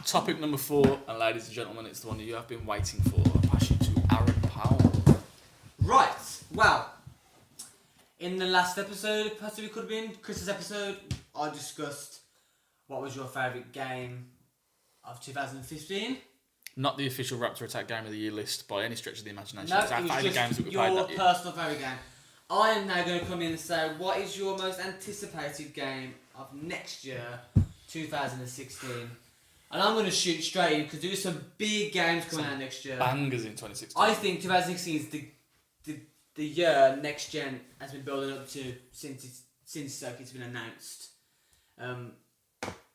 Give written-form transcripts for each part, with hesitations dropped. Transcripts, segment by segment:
Topic number 4, and ladies and gentlemen, it's the one that you have been waiting for. I'll pass you to Aaron Powell. Right, well, in the last episode, possibly could have been, Chris's episode, I discussed what was your favourite game of 2015. Not the official Raptor Attack Game of the Year list by any stretch of the imagination. No, it's our it was favourite games that just we played your that year. personal favourite game. I am now going to come in and say, what is your most anticipated game of next year, 2016? And I'm going to shoot straight in because there's some big games coming out next year. Bangers in 2016. I think 2016 is the year next gen has been building up to since it's been announced. And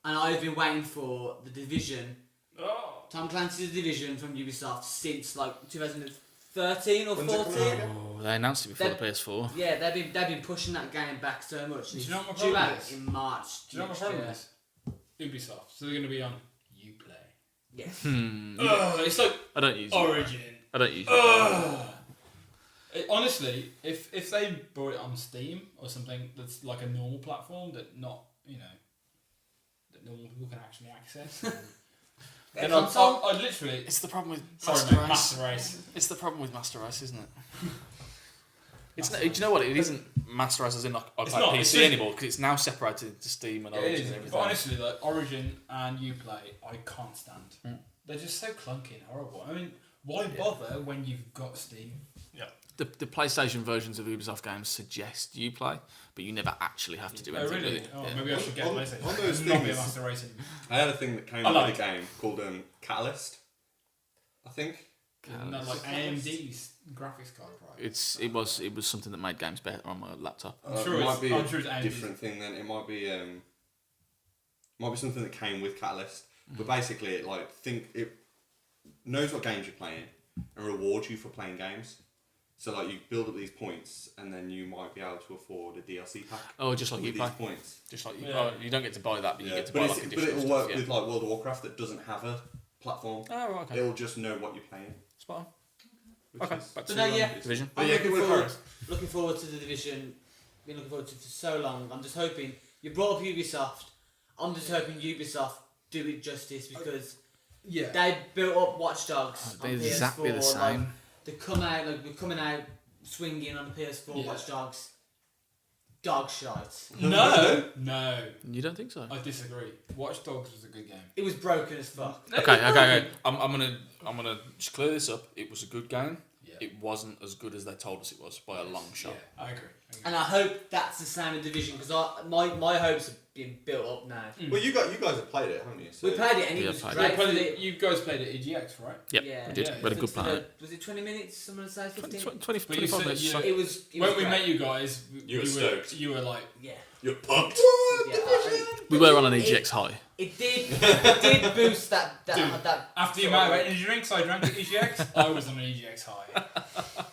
I've been waiting for the Division. Oh. Tom Clancy's Division from Ubisoft since like 2013 or When's it 14. coming out again? Oh, they announced it before the PS4. Yeah, they've been pushing that game back so much. Do you know what my It's problem due out is? in March. Do you know what my problem is? Ubisoft. So they're going to be on Uplay. Yes. It's like I don't use it. Origin. I don't use it. Honestly, if they brought it on Steam or something that's like a normal platform that not, that normal people can actually access, then I'd literally... It's the problem with Sorry, Master mate, Race. Master Race. It's the problem with Master Race, isn't it? It's not, do you know what? It isn't Master Race as in like I play not, PC it's just- anymore because it's now separated to Steam and It Origin is, and but everything. honestly, like Origin and Uplay, I can't stand. They're just so clunky and horrible. I mean, why bother when you've got Steam? Yeah. The PlayStation versions of Ubisoft games suggest you play, but you never actually have to do Oh, anything really? with it. Oh, Yeah. maybe I should get On PlayStation. those Not be a things- Master Race anymore. I had a thing that came I with like the game called Catalyst, I think. No, like AMD's graphics card, right? It was something that made games better on my laptop. I'm sure it it's- might be I'm a sure it's AMD. different thing then. It might be something that came with Catalyst. But basically it knows what games you're playing and rewards you for playing games. So like you build up these points and then you might be able to afford a DLC pack. Oh, just like with you these play. points. Just like you. Yeah. Oh, you don't get to buy that, but you get to buy like but additional it'll stuff. work Yeah. with like World of Warcraft that doesn't have a platform. Oh, right, okay. It'll just know what you're playing. Spot on. which Okay, is- back So to now, yeah. Division. But I'm yeah, looking good forward, work. looking forward to the Division. Been looking forward to it for so long. I'm just hoping you brought up Ubisoft. I'm just hoping Ubisoft do it justice because Yeah. they built up Watch Dogs They're on PS4. exactly the same. Like, they come out like we're coming out swinging on the PS4 Yeah. Watch Dogs. Dog shite. No. You don't think so? I disagree. Watch Dogs was a good game. It was broken as fuck. Okay. I'm gonna just clear this up. It was a good game. Yeah. It wasn't as good as they told us it was by a long shot. Yeah, I agree. And I hope that's the same in Division because my hopes have been built up now. Well, you guys have played it, haven't you? So We played it and it Yeah, was played great. for the- You guys played at EGX, right? Yep, Yeah. we did. Yeah, We had a good for plan. Was it 20 minutes? Someone say 15? 25 But you said minutes. you- so- It was When we great. met you guys, You were stoked. You were like, Yeah. you're pumped. We were on an EGX high. It did boost that Dude, after the sort amount of of- energy drinks I drank at EGX, I was on an EGX high.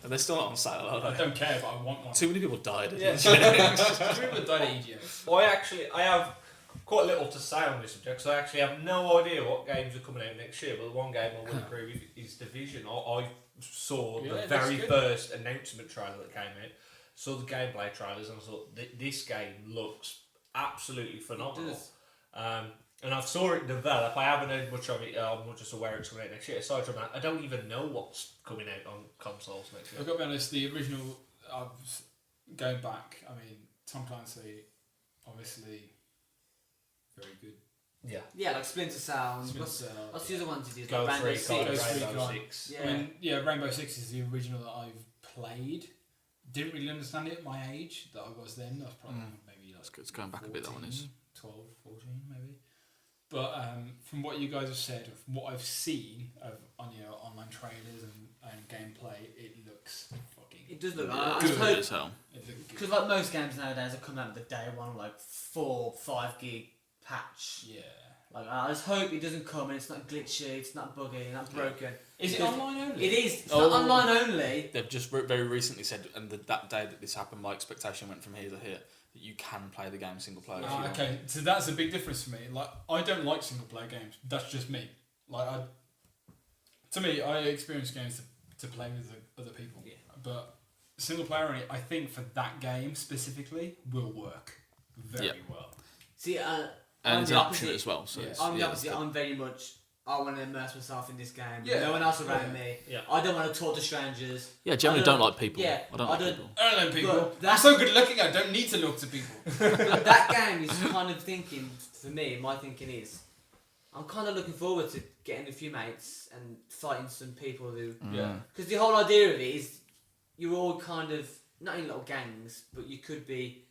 And they're still not on sale, are I they? don't care, but I want one. Too many people died. Yeah. People died at EGX. I have quite little to say on this subject, so I actually have no idea what games are coming out next year. But the one game I would agree with is Division. I saw Yeah, the that's very good. first announcement trailer that came out, saw the gameplay trailers, and I thought this game looks absolutely phenomenal. And I saw it develop. I haven't heard much of it. I'm not just aware it's coming out next year. Aside from that, I don't even know what's coming out on consoles next year. I've got to be honest, the original, going back, I mean, Tom Clancy, obviously, very good. Yeah, like Splinter Cell. and What's the other ones you did? Go Like Rainbow 3, Call of Six. Six. Rainbow Six. 6. Yeah. I mean, yeah, Rainbow Six is the original that I've played. Didn't really understand it at my age that I was then. I was probably maybe like It's going back a bit, that one is. 12, 14 maybe. But from what you guys have said, from what I've seen on your online trailers and gameplay, it looks fucking It does look. good. I Good just hope as hell. It looks good. because like most games nowadays are coming out the day one like 4-5 gig patch. Yeah. Like I just hope it doesn't come and it's not glitchy, it's not buggy, not broken. Is it Because online only? It is. It's Oh. not online only. They've just very recently said, and that day that this happened, my expectation went from here to here, that you can play the game single player. if you want. Okay, so that's a big difference for me. Like, I don't like single player games. That's just me. Like, to me, I experience games to play with other people. Yeah. But single player only, I think for that game specifically, will work very well. See, And I'm it's the an option opposite. as well. So Yeah. it's, I'm the yeah, opposite. it's I'm very much. I want to immerse myself in this game. Yeah. No one else around me. Yeah. I don't want to talk to strangers. yeah, generally I don't like people. Yeah, I don't like people. I don't know people. But I'm that's- so good looking. I don't need to look to people. But that game is kind of thinking, for me, my thinking is, I'm kind of looking forward to getting a few mates and fighting some people who... Yeah. Because the whole idea of it is, you're all kind of, not in little gangs, but you could be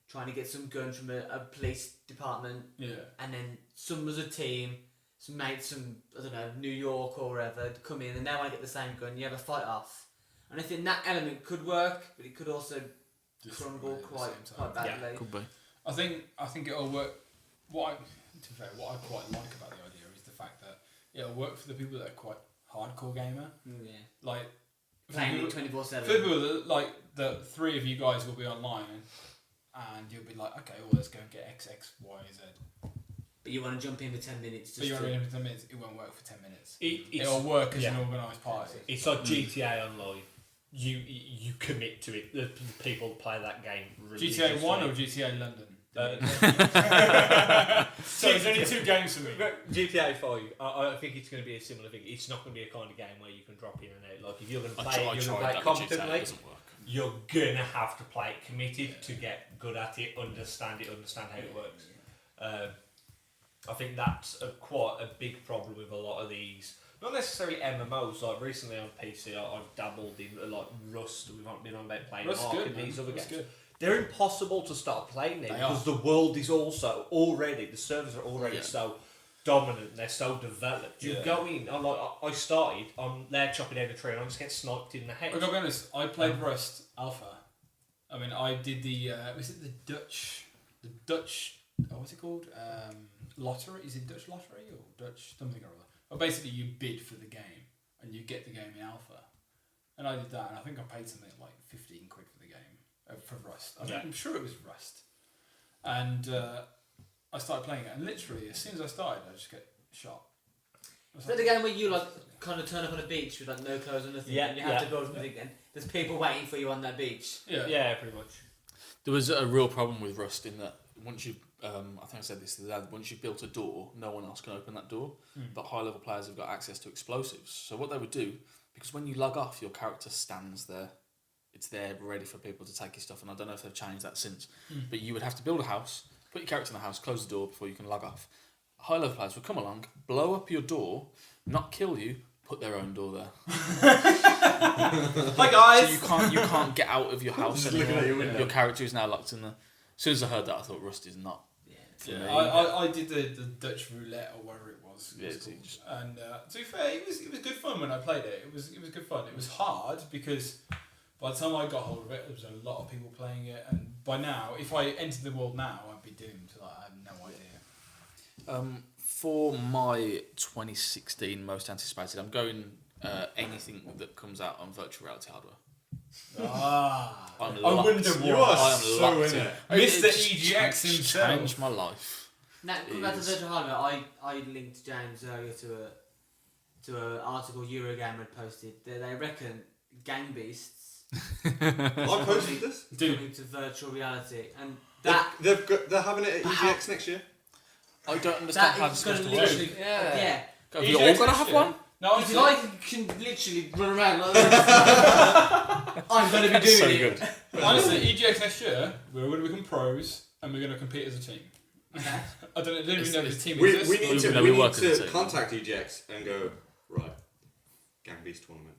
trying to get some guns from a police department, Yeah. and then some as a team, some mates from, I don't know, New York or wherever, come in and they want to get the same gun, you have a fight off. And I think that element could work, but it could also crumble Destroy at the quite same time. badly. Could be. I think it'll work. To be fair, what I quite like about the idea is the fact that it'll work for the people that are quite hardcore gamer. Yeah. Like for Playing people- it 24/7. for people that like the three of you guys will be online, and you'll be like, okay, well let's go and get X, Y, Z. But you want to jump in for 10 minutes just But you're to... in for 10 minutes. It won't work for 10 minutes. It's, It'll work as yeah. an organised party. It's like GTA Online. You commit to it. The people play that game. GTA 1 or GTA London? So there's only two games for me. GTA 5. I think it's going to be a similar thing. It's not going to be a kind of game where you can drop in and out. Like if you're going to play it, you're going to play it competently. You're gonna have to play it committed to get good at it, understand how it works. I think that's quite a big problem with a lot of these, not necessarily MMOs. Like recently on PC, I've dabbled in like Rust. We've been on about playing Rust's Ark good, and man. these other Rust's games. good. They're impossible to start playing now They because are. the world is also already, the servers are already Yeah. so dominant, they're so developed. You Yeah. go in, I started, I'm there chopping down a tree and I just get sniped in the head. I gotta be honest, I played Rust Alpha. I mean, I did the, was it the Dutch, oh, what's it called? Lottery? Is it Dutch lottery or Dutch something or other? Well, basically you bid for the game and you get the game in alpha. And I did that and I think I paid something like 15 quid for the game, for Rust. I'm sure it was Rust. And I started playing it and literally as soon as I started I just get shot. Is that the game where you like kind of turn up on a beach with like no clothes or nothing, Yeah, and you have to build something, and there's people waiting for you on that beach? Yeah. Pretty much. There was a real problem with Rust in that once you, I think I said this the other day, once you've built a door, no one else can open that door. But high level players have got access to explosives. So what they would do, because when you log off, your character stands there. It's there ready for people to take your stuff. And I don't know if they've changed that since. But you would have to build a house, put your character in the house, close the door before you can log off. High level players would come along, blow up your door, not kill you, put their own door there. Hi guys! So you can't get out of your house Just looking anymore. at your window. Your character is now locked in there. As soon as I heard that, I thought Rust is not. For me. I did the Dutch roulette or whatever it was. Yeah, It was it's called. just- And to be fair, it was good fun when I played it. It was good fun. It was hard because by the time I got hold of it, there was a lot of people playing it, and by now, if I entered the world now, I'd be doomed. Like, I have no idea. For my 2016 most anticipated, I'm going anything that comes out on virtual reality hardware. I locked. wonder You what. are I am so locked in in. it. Mr. just EGX himself. changed my life. Now, coming back to Is- virtual hardware, I linked James earlier to an article Eurogamer had posted. They reckon gang beasts I posted this. Dude, coming to virtual reality, and that They're having it at EGX next year. I don't understand how that it's is going supposed to to work. literally yeah. Have you all got to have one? no, If honestly, I can literally run around like this, I'm going to be doing So it. good. honestly, EGX next year, we're going to become pros and we're going to compete as a team. Okay. I don't even know if the team We exists. need Even to, though we we need work as a to team. contact EGX and go, right, Gang Beast tournament.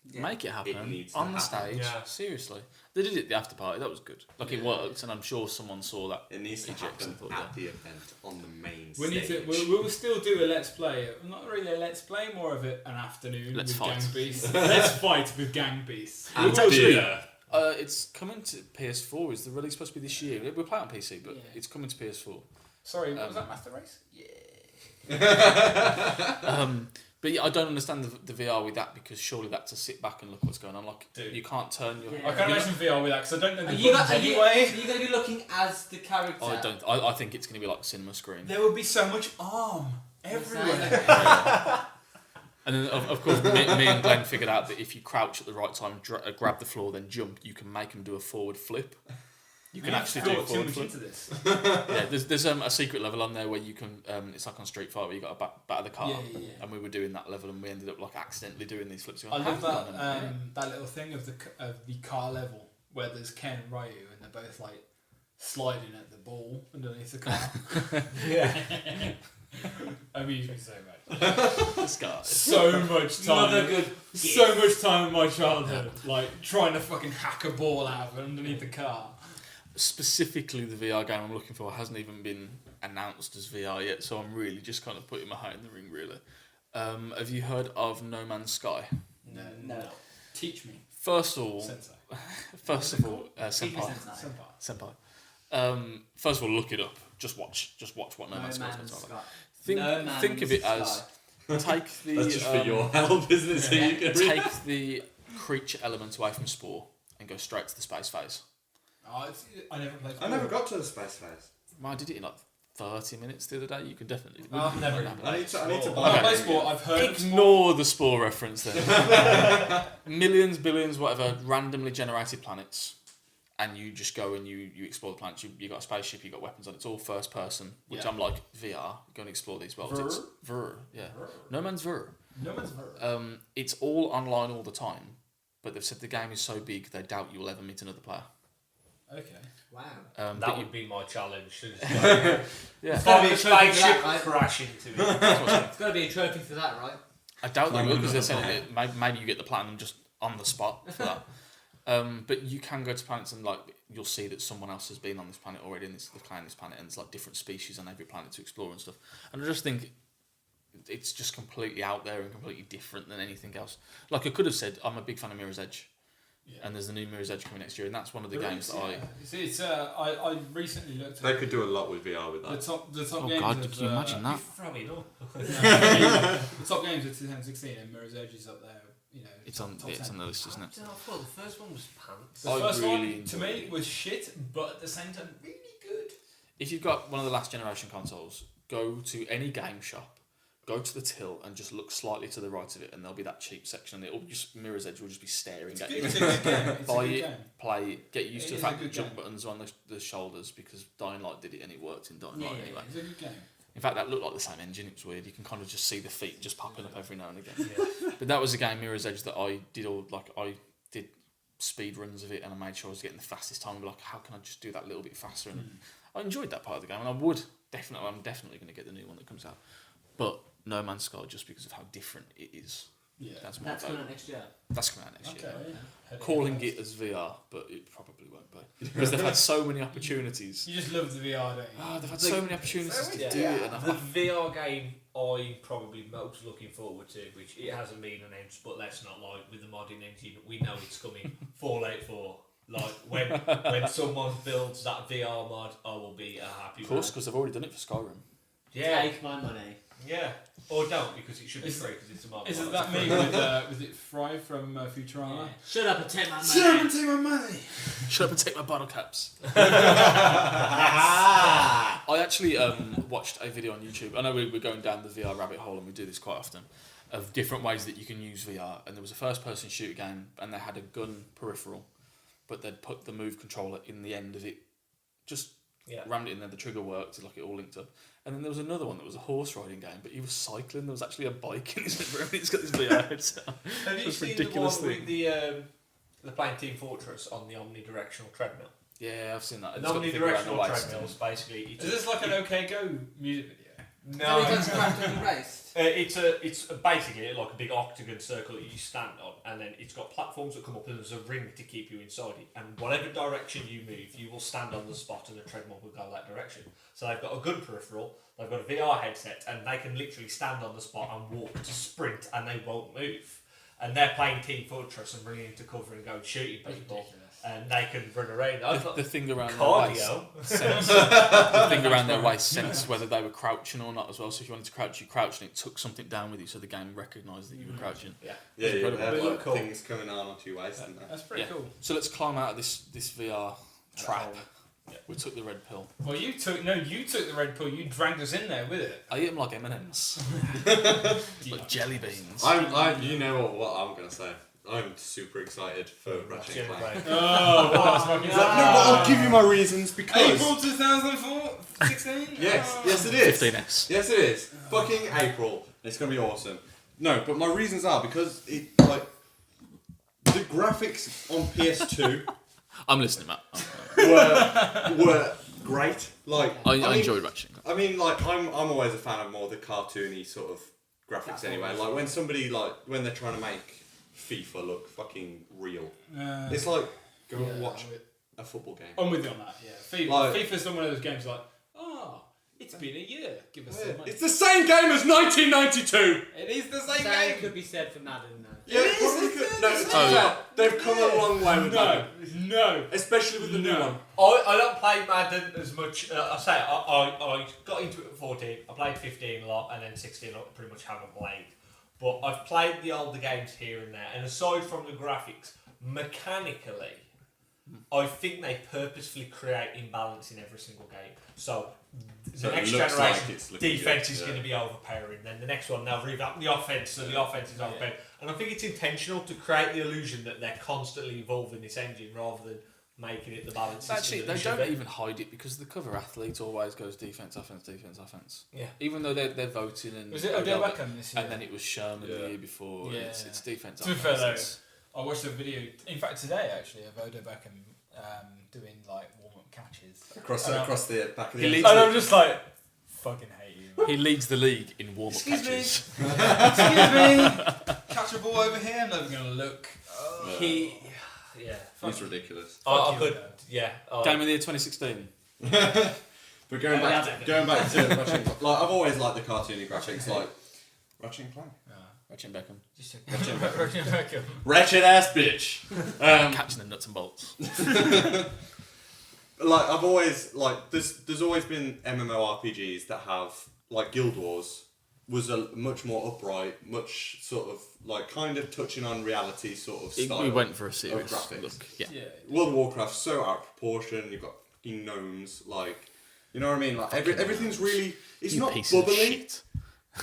Yeah. Make it happen It needs to on the happen. stage. Yeah. Seriously, they did it at the after party. That was good. Like it worked, and I'm sure someone saw that. It needs to EGX happen and thought, at the event on the main We need stage. to. We'll still do a let's play. Not really a let's play, more of it an afternoon Let's with fight. Gang Beasts. Let's fight with Gang Beasts. And It's actually- beer. It's coming to PS4. Is the release supposed to be this year? We're playing on PC, but Yeah. it's coming to PS4. Sorry, what was that, Master Race? But yeah, I don't understand the VR with that because surely that's to sit back and look what's going on. Like Dude. you can't turn your. Yeah. I can't imagine VR with that because I don't know Are the you, buttons are you anyway. going to be looking as the character? I don't. I think it's going to be like cinema screen. There would be so much arm everywhere. Okay. And then, of course, me and Glenn figured out that if you crouch at the right time, grab the floor, then jump, you can make them do a forward flip. You can actually do too forward much flip. into this. Yeah, there's a secret level on there where you can. It's like on Street Fighter where you got to batter the car. Yeah. And we were doing that level, and we ended up like accidentally doing these flips. I love that little thing of the car level where there's Ken and Ryu and they're both like sliding at the ball underneath the car. Yeah. Amused me so much. This guy. So much time. Another good So much time in my childhood, like trying to fucking hack a ball out of underneath the car. Specifically, the VR game I'm looking for hasn't even been announced as VR yet, so I'm really just kind of putting my hat in the ring, really. Have you heard of No Man's Sky? No. Teach me. First of all, Sensei. Senpai. Senpai. First of all, look it up. Just watch what No Man's Sky is like. Sky. Think of it as take the That's just for your help, isn't it? So you can take the creature element away from Spore and go straight to the space phase. Oh, I never played. I never got to the space phase. I did it in like 30 minutes the other day. You can definitely. I've never. I need to I buy play it. sport. I've heard. Ignore the Spore reference there. Millions, billions, whatever, randomly generated planets, and you just go and you explore the planets. You got a spaceship, you got weapons on. It's all first person, which Yeah. I'm like VR. Go and explore these worlds. It's yeah. No Man's Ver. No man's heard. It's all online all the time, but they've said the game is so big they doubt you will ever meet another player. Okay. Wow. But That you- would be my challenge. yeah. gotta be a trophy Find a for that, spaceship, right? crash into it. It's got to be a trophy for that, right? I doubt they Climb will because they're another saying it. Maybe you get the platinum just on the spot for that. But you can go to planets and like you'll see that someone else has been on this planet already, and they've claimed this planet, and there's like different species on every planet to explore and stuff. And I just think it's just completely out there and completely different than anything else. Like I could have said, I'm a big fan of Mirror's Edge. Yeah. And there's the new Mirror's Edge coming next year, and that's one of the There games is, that I. It's I recently looked They at could do a lot with VR with the that. top Oh games. God, of, can you imagine that? Throw it up. The top games of 2016 and Mirror's Edge is up there. You know, It's on. top It's 10. on the list, isn't it? I thought the first one was pants. The I first really one to enjoyed me it. was shit, but at the same time really good. If you've got one of the last generation consoles, go to any game shop, go to the till, and just look slightly to the right of it, and there'll be that cheap section. It'll just Mirror's Edge will just be staring at you. It's a good game. It's a Buy good it, game. play it, get used It to the is fact a that good jump game. buttons are on the shoulders because Dying Light did it and it worked in Dying Yeah, Light anyway. it's a good game. In fact, that looked like the same engine. It was weird. You can kind of just see the feet just popping up every now and again. But that was a game, Mirror's Edge, that I did speed runs of it, and I made sure I was getting the fastest time. Like, how can I just do that a little bit faster? And I enjoyed that part of the game, and I'm definitely going to get the new one that comes out. But No Man's Sky, just because of how different it is. Yeah. That's my That's vote. coming out next year. That's coming out next year. Yeah. Calling it as VR, but it probably won't be because they've had so many opportunities. You just love the VR, don't you? Oh, they've had so many opportunities to Yeah. do it, and The I've VR game I'm probably most looking forward to, which it hasn't been announced, but let's not lie, with the modding engine, we know it's coming. Fallout 4. Like, when someone builds that VR mod, I will be a happy of course, man. because they've already done it for Skyrim. Yeah, Take my money. yeah. Or don't, because it should be Is- free, because it's a mod. Isn't Well, that me with was it Fry from Futurama? Yeah. Shut up and take my money. Take my money. Shut up and take my bottle caps. I actually watched a video on YouTube. I know we're going down the VR rabbit hole, and we do this quite often, of different ways that you can use VR. And there was a first-person shooter game, and they had a gun peripheral, but they'd put the Move controller in the end of it, just Yeah. rammed it in there. The trigger worked, like it all linked up. And then there was another one that was a horse riding game, but he was cycling. There was actually a bike in his living room. He's got this VR headset. Have you It's seen ridiculous the one thing. with the playing Team Fortress on the omnidirectional treadmill? Yeah, I've seen that. An It's got the thing around the omnidirectional waist. treadmill is basically... Is this like an OK Go music video? So he gets practically raced. It's basically like a big octagon circle that you stand on, and then it's got platforms that come up, and there's a ring to keep you inside it. And whatever direction you move, you will stand on the spot, and the treadmill will go that direction. So they've got a good peripheral, they've got a VR headset, and they can literally stand on the spot and walk to sprint, and they won't move. And they're playing Team Fortress and running into cover and going shooting people, Ridiculous. and they can run around. I The thought, thing around cardio. their waist sense, the thing around their waist sense whether they were crouching or not as well. So if you wanted to crouch, you crouched, and it took something down with you, so the game recognised that you were crouching. Yeah. Yeah, you incredible. have They like look cool. things coming on onto your waist and that. That's pretty Yeah. cool. So let's climb out of this VR trap. Yeah. We took the red pill. Well, you took the red pill. You dragged us in there with it. I eat them like M&Ms, like jelly beans. You know what I'm gonna say. I'm super excited for Ratchet and Clank. Oh, wow. No, but I'll give you my reasons because April 2016? yes it is. 15S. Yes it is. Fucking April. It's gonna be awesome. No, but my reasons are because it like the graphics on PS2 I'm listening, Matt. were great. Like I enjoyed Ratchet. I mean, like I'm always a fan of more the cartoony sort of graphics That's anyway. always Like when somebody when they're trying to make FIFA look fucking real. Uh, It's like go and yeah, watch a football game. I'm with you on that, yeah. FIFA's one of those games like, it's been a year. Give us some money. It's the same game as 1992. It is the same Same game. could be said for Madden though. Yeah, It is, probably it's could. the No, same. to be fair, they've come a long way with that, No. especially with the new one. I don't play Madden as much. I got into it at 14. I played 15 a lot, and then 16 I pretty much haven't played. But I've played the older games here and there, and aside from the graphics, mechanically, I think they purposefully create imbalance in every single game. So the it next looks generation like it's looking defense good, is yeah. going to be overpowering. Then the next one they'll revamp the offense, so the offense is overpowering. And I think it's intentional to create the illusion that they're constantly evolving this engine rather than making it the balance. Actually, they don't even hide it because the cover athlete always goes defense, offense, defense, offense. Yeah. Even though they're voting and Was it Odell Beckham this year? and then it was Sherman the year before. Yeah. It's defense. To be offense. fair It's- I watched a video, in fact today actually, of Odell Beckham doing like warm-up catches. Across the back of He the leads And I'm just like, fucking hate you. Man. He leads the league in warm-up Excuse me. catches. Excuse me. Catch a ball over here. I'm never gonna look. Yeah. It's ridiculous. I could. Yeah. Game of the year 2016. But going back to Ratchet, like I've always liked the cartoony graphics, like Ratchet and Clank. Ratchet and Beckham. Just a Beckham. Ratchet ass bitch. Catching the nuts and bolts. Like I've always like there's always been MMORPGs that have like Guild Wars was a much more upright, much sort of like kind of touching on reality sort of style. We went for a serious graphics. look. Yeah. World of Warcraft's so out of proportion. You've got fucking gnomes, like you know what I mean. Like everything's really it's You not piece of bubbly, shit.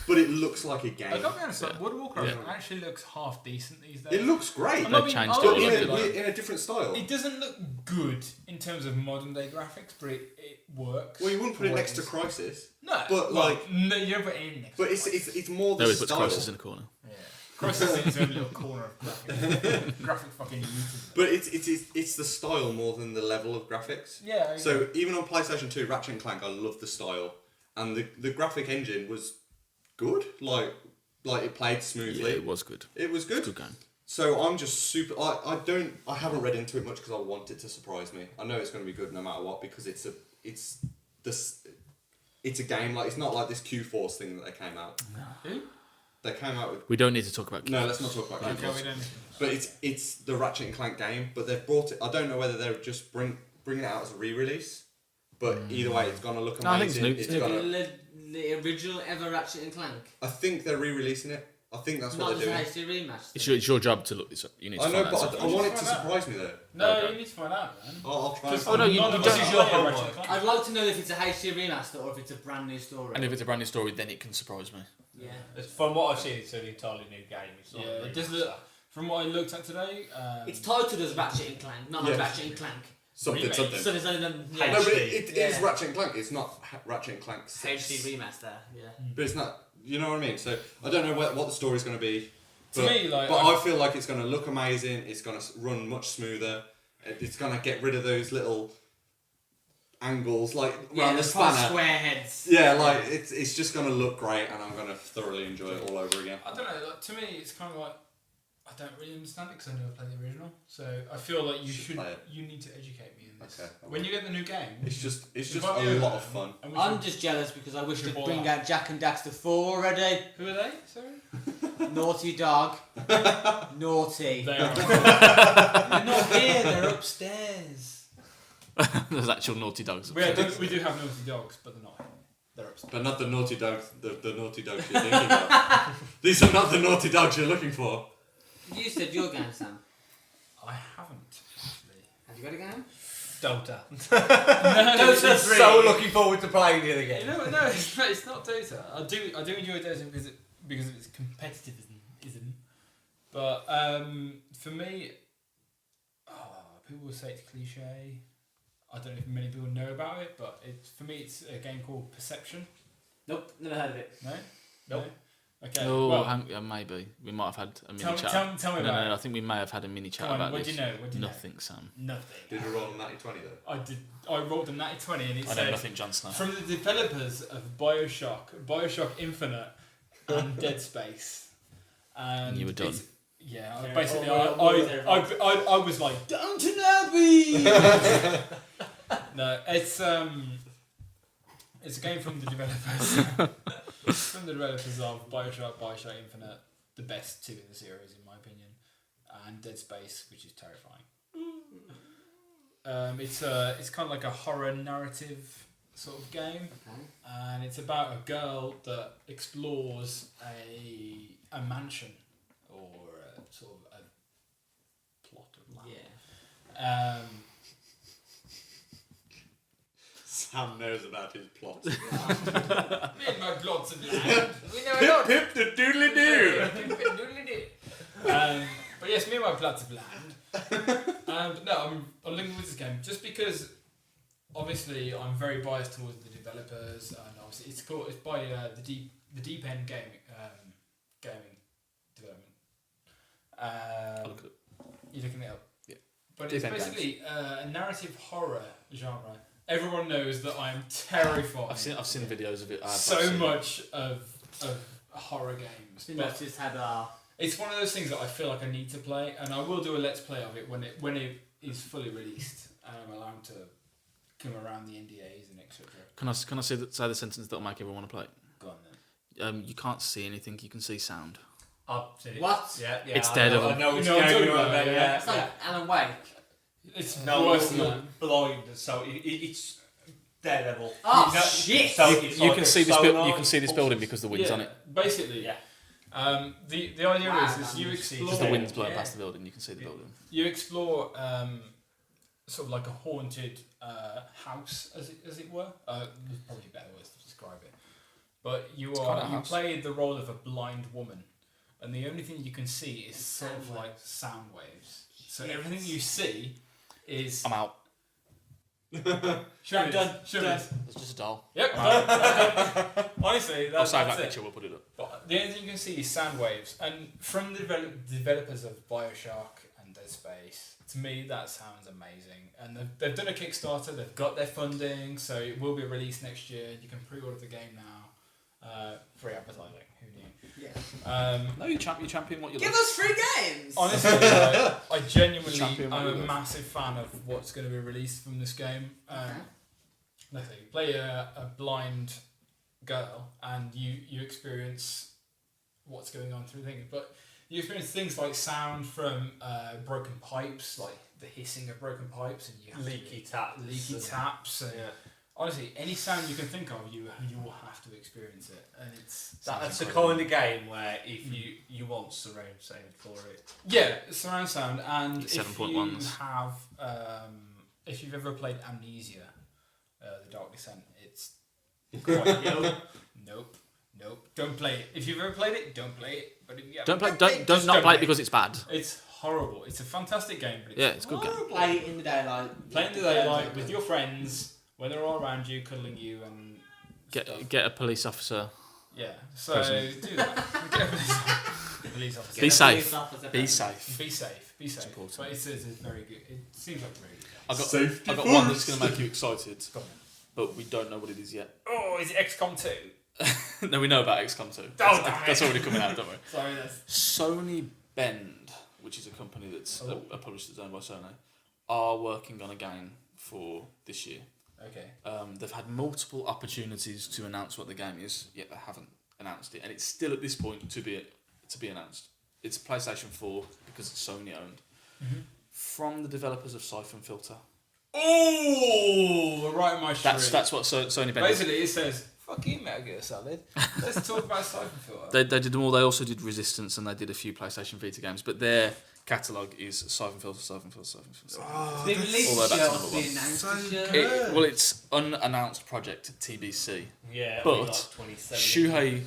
but it looks like a game. I gotta be honest, like, World of Warcraft actually looks half decent these days. It looks great, I'm not They've being- changed I'm it not all being- a bit. in a different style. It doesn't look good in terms of modern day graphics, but it works. Well, you wouldn't put it for what next to is. Crisis. No, but, well, like- no, you don't put it in next. But to it's Crisis. more the No, he puts style. Crisis in a corner. Yeah. Crisis is its own little corner of graphics. Graphic fucking YouTube. But it's the style more than the level of graphics. Yeah. I So agree. even on PlayStation 2, Ratchet and Clank, I love the style, and the graphic engine was good. Like it played Yeah, smoothly. it was good. It was good. Good game. So I'm just super. I haven't read into it much because I want it to surprise me. I know it's going to be good no matter what because it's a game. Like it's not like this Q-Force thing that they came out. Who? They came out with. We don't need to talk about. No, let's not talk about Okay, Q-Force. we don't. But it's the Ratchet and Clank game, but they've brought it. I don't know whether they're just bringing it out as a re-release, but either way, it's gonna look No, I think it's amazing. new. It's It's gonna. The original ever Ratchet and Clank. I think they're re-releasing it. I think that's Not what just they're a doing. HD remaster. It's your job to look this up. You need to I know, find out. but I want it to surprise me though. No, Okay. you need to find out, man. I'll try. Oh, no, you None of don't- us this is are your playing homework. Ratchet and Clank. I'd like to know if it's a HD remaster or if it's a brand new story. And if it's a brand new story, then it can surprise me. Yeah. From what I've seen, it's an entirely new game. It's not Yeah, a it does remaster. look. From what I looked at today, It's titled as Ratchet and Clank, not Yeah. as Ratchet and Clank. something. remake. So there's only them. No, Yeah. but HD. it is Yeah. Ratchet and Clank. It's not Ratchet and Clank 6. HD remaster. Yeah. But it's not. You know what I mean? So I don't know what the story's going to be. To But, me, like, but I feel like it's going to look amazing. It's going to run much smoother. It's going to get rid of those little angles, like around the proper spanner. square heads. Yeah, like it's just going to look great, and I'm going to thoroughly enjoy it all over again. I don't know. Like, to me, it's kind of like I don't really understand it because I never played the original. So I feel like Should play it. you need to educate me in this. Okay. When you get the new game, It's just invite a me lot over of fun. and we I'm should- just jealous because I wish Should to ball bring out. out Jack and Daxter 4 already. Who are they? Sorry. Naughty dog. Naughty. They are. They're not here, they're upstairs. There's actual naughty dogs. we do have naughty dogs, but they're not here. They're upstairs. But not the naughty dogs. The naughty dogs you're thinking of. These are not the naughty dogs you're looking for. You said your game, Sam. I haven't actually. Have you got a game? Dota. No, I'm so looking forward to playing the other game. No, it's not Dota. I do enjoy Dota because of its competitivism. But for me, people will say it's cliche. I don't know if many people know about it, but for me, it's a game called Perception. Nope, never heard of it. No? Nope. No? Okay. Oh, well, maybe. We might have had a mini tell chat. me about it. I think we may have had a mini chat Come on, about what this. do you know? What do you Nothing, Sam. know? Nothing. Did you roll a natty 20 though? I did. I rolled a natty 20 and it I know said nothing, Jon Snow. from the developers of Bioshock Infinite, and Dead Space. And you were done. Yeah, Fair. basically, Oh, I was like, Downton Abbey. No, it's a game from the developers. From the developers of Bioshock Infinite, the best two in the series in my opinion, and Dead Space, which is terrifying. It's kind of like a horror narrative sort of game, and it's about a girl that explores a mansion or a, sort of a plot of land. Yeah. Sam knows about his plots. Me and my plots of land. We know a lot. Pip the doodly doo. But yes, me and my plots of land. But no, I'm looking with this game just because obviously I'm very biased towards the developers, and obviously it's by the Deep End gaming development. I'll look it up. You're looking it up. Yeah. But Deep it's End basically a narrative horror genre. Everyone knows that I'm terrified. I've seen videos of it. so much of horror games. But Just had a. it's one of those things that I feel like I need to play, and I will do a let's play of it when it is fully released, and I'm allowed to come around the NDAs and etc. Can I say the sentence that'll make everyone want to play? Go on then. You can't see anything. You can see sound. I've seen it. What? Yeah. It's I Daredevil. know, I know which You know what I'm game talking you're on about, about, yeah. It's like Alan Wake. It's No, worse than that. you're blind, so it's Daredevil. Oh, You know, shit! so You, it's you like can a see this. sonar You can see this impulse. building because the wind's Yeah, on it. Basically, Yeah. The idea Wow, is you you explore. see Because the wind's blowing Yeah. past the building, you can see the building. You explore sort of like a haunted house, as it were. There's probably better ways to describe it. But you It's kind of a house. play the role of a blind woman, and the only thing you can see is sort of Sound like waves. sound waves. So Yes. everything you see is. I'm out. Sure it is. Done. Sure it Done. is. It's just a doll. Yep. done. Honestly, I'll that's save it. that picture. We'll put it up. But the only thing you can see is sound waves, and from the developers of Bioshock and Dead Space, to me that sounds amazing. And they've done a Kickstarter, they've got their funding, so it will be released next year. You can pre-order the game now. Free advertising, who knew? Yeah. No, you champion what you Give love. us free games! Honestly, I genuinely, Champion I'm a Warrior. massive fan of what's going to be released from this game. Okay. Let's say you play a blind girl and you experience what's going on through things, but you experience things like sound from broken pipes, like the hissing of broken pipes, and you have Leaky taps. leaky taps, and Yeah. honestly, any sound you can think of, you will have to experience it, and it's That's the incredible. kind of game where if you want surround sound for it. yeah, surround sound, and It's if 7.1s. you have if you've ever played Amnesia, The Dark Descent, it's quite nope. Don't play it. If you've ever played it, don't play it. But if you Don't play. haven't, Don't just not play it it. because it's bad. It's horrible. It's a fantastic game, but it's Yeah, it's a good game. Play it in the daylight. play in the daylight with your friends when they're all around you, cuddling you, and stuff. Get a police officer. Yeah. So Prison. do that. Get a police officer. Be Get a safe. police officer Be back. safe. Be safe. Be safe. important. But it's very good. It seems like a very good game. I got one that's going to make you excited, Go on. but we don't know what it is yet. Oh, is it XCOM 2? No, we know about XCOM 2. damn it. That's already coming out, don't worry. Sorry, that's. Sony Bend, which is a company that's Oh. a publisher that's owned by Sony, are working on a game for this year. Okay. They've had multiple opportunities to announce what the game is, yet they haven't announced it, and it's still at this point to be announced. It's PlayStation 4 because it's Sony owned. From the developers of Siphon Filter. Oh, right in my street. That's what Sony Bend. Basically, it says fucking Metal Gear Solid. Let's talk about Siphon Filter. They did them all. They also did Resistance, and they did a few PlayStation Vita games. But their catalogue is Siphon Filter, Siphon Filter, Siphon Filter. They released All the way back to the number show, one. they announced So the show. good. Well, it's unannounced project TBC. Yeah. But we got 27. Shuhei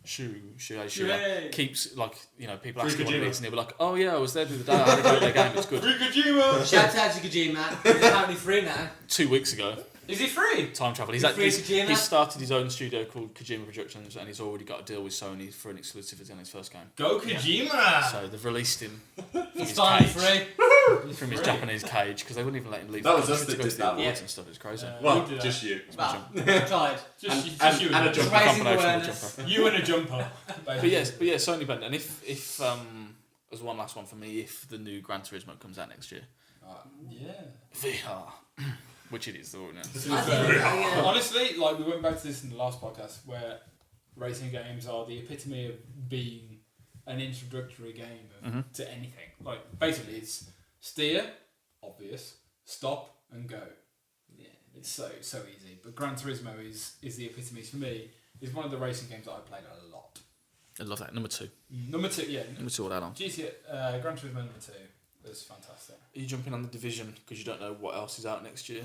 Shueisha keeps like people Free ask him what it Kojima. is, and he'll be like, "Oh yeah, I was there the other day. I had a great day game. It's good." Free Kojima! Shout out to Kojima. He's apparently free now. 2 weeks ago, Is he free? time travel. He's free Kojima? He's started his own studio called Kojima Productions, and he's already got a deal with Sony for an exclusivity on his first game. Go Kojima! So they've released him He's finally free. from his Japanese cage because they wouldn't even let him leave. That was the us country that to go did to the that. awards Yeah. and stuff. It's crazy. Well, did that. just you. Well, I tried. Just you and a and jumper. Raising combination of the awareness. jumper. You and a jumper. But yeah, Sony bent. And if as one last one for me, if the new Gran Turismo comes out next year, Yeah. VR, which it is, though, isn't it? To be I fair, think, yeah. honestly, like we went back to this in the last podcast where racing games are the epitome of being an introductory game to anything. Like basically, it's steer, obvious, stop and go. Yeah. It's so easy. But Gran Turismo is the epitome for me. It's one of the racing games that I played a lot. I love that. Number 2. Number 2, yeah. Number 2 all that on. GTA, Gran Turismo number 2 was fantastic. Are you jumping on the Division because you don't know what else is out next year?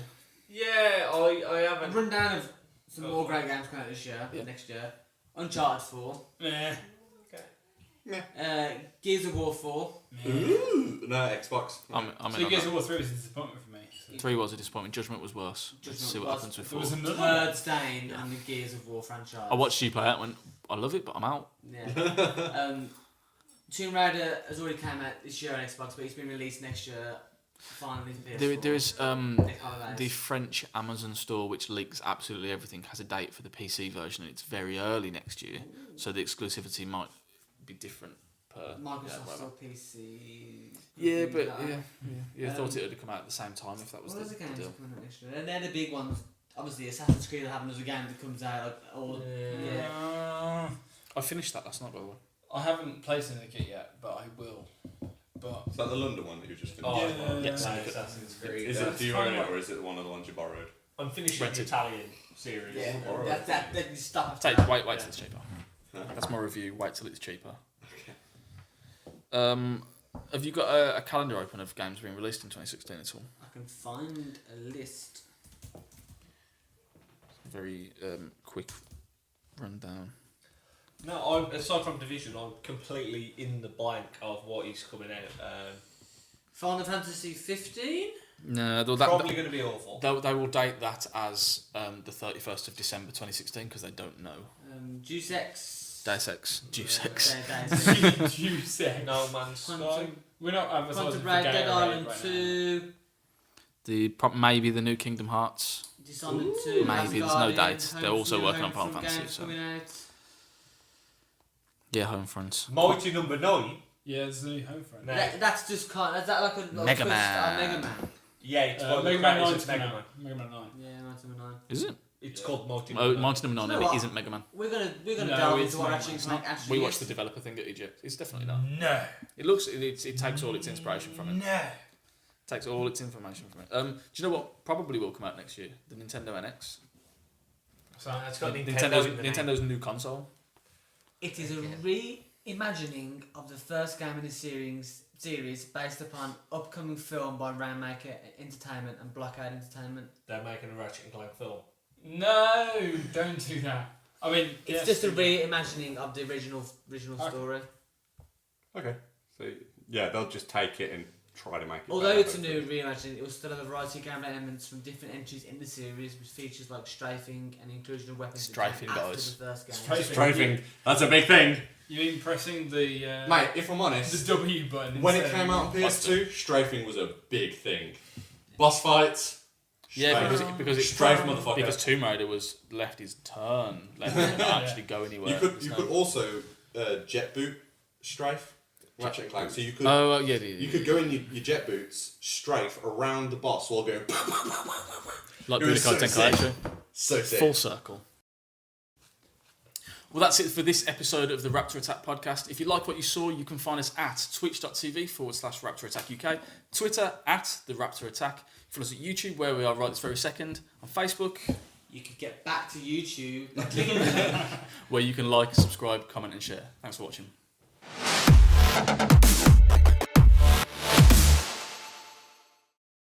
Yeah, I A haven't. rundown of some more great games coming out this year, next year. Uncharted 4. Gears of War 4. Ooh, no, Xbox. I'm So in you on guys that. all 3 was a disappointment for me. So. 3 was a disappointment. Judgment was worse. Let's see what happens with There 4. was another Third stain on the Gears of War franchise. I watched you play it and went, I love it, but I'm out. Yeah. Tomb Raider has already come out this year on Xbox, but it's been released next year. Finally, for PS4. There is Next holidays. the French Amazon store, which leaks absolutely everything, has a date for the PC version, and it's very early next year, so the exclusivity might be different per. Microsoft whatever. or PC. Yeah, but Like, I thought it would come out at the same time if that was what the other games deal. are coming out next year? And they're the big ones. Obviously, Assassin's Creed will have another game that comes out. Like, all, yeah. I finished that last night, by the way. I haven't played Syndicate yet, but I will. But Is that the London one that you just finished? Oh, Yeah. Yes. Assassin's Creed. Is it, do you It's own kinda it or is it one of the ones you borrowed? I'm finishing Rented. the Italian series. Yeah, Alright. that you stop. Wait till it's cheaper. That's my review. Wait till it's cheaper. Have you got a calendar open of games being released in 2016 at all? I can find a list. Very quick rundown. No, aside from Division, I'm completely in the blank of what is coming out. Final Fantasy 15? No, Probably going to be awful. they will date that as the 31st of December 2016 because they don't know. Deus Ex. Deus Ex. Deus Ex. Juice X. No Man's Sky. We're not advertising Quantum for Break, Gatorade Dead Island right 2. Maybe the new Kingdom Hearts. Dishonored 2. Maybe, there's no date. They're also working on Final Fantasy, Games so- coming out. Yeah, Homefronts. Mighty number 9. Yeah, it's the home front. No. That's just kind. Is that like a like Mega twist Man. on Mega Man? Yeah, it's by the Mega Man creators 9 of Mega Man. Mega Man 9. Yeah, 1999. Is it? It's called Mighty Oh, number 9. Mighty Number 9. You know No, it what? isn't Mega Man. We're gonna No, delve it's into what not. actually It's not. actually We watched the is. developer thing at Egypt. It's definitely not. No. It looks. It takes all its inspiration from it. No. Takes all its information from it. Do you know what probably will come out next year? The Nintendo NX. So it's got Nintendo in the name. Nintendo's new console. It is a reimagining of the first game in the series based upon upcoming film by Rainmaker Entertainment and Blockade Entertainment. They're making a Ratchet and Clank film. No, don't do that. I mean, It's yes, just a do that. reimagining of the original Okay. story. Okay. So, yeah, they'll just take it and try to make it Although better, it's a new hopefully. reimagining, it will still have a variety of gameplay elements from different entries in the series, with features like strafing and inclusion of weapons that Strafing, came after guys. the first game. Strafing. Strafing. That's a big thing. You mean pressing the Mate, if I'm honest, the W button when it instead came of- out on PS2, strafing was a big thing. Boss fights. Yeah, strafe. because it Strafe, motherfucker. because Tomb Raider was left his turn, let him not actually go anywhere. You could also jet boot strafe, Ratchet and Clank. So you could you could go in your jet boots, strafe around the boss while going. like It was Budokai so sick. Tenkaichi. So sick. Full circle. Well, that's it for this episode of the Raptor Attack podcast. If you like what you saw, you can find us at twitch.tv/Raptor Attack UK, Twitter at the Raptor Attack. Follow us at YouTube, where we are right this very second, on Facebook, You could get back to YouTube by clicking the link. where you can like, subscribe, comment, and share. Thanks for watching.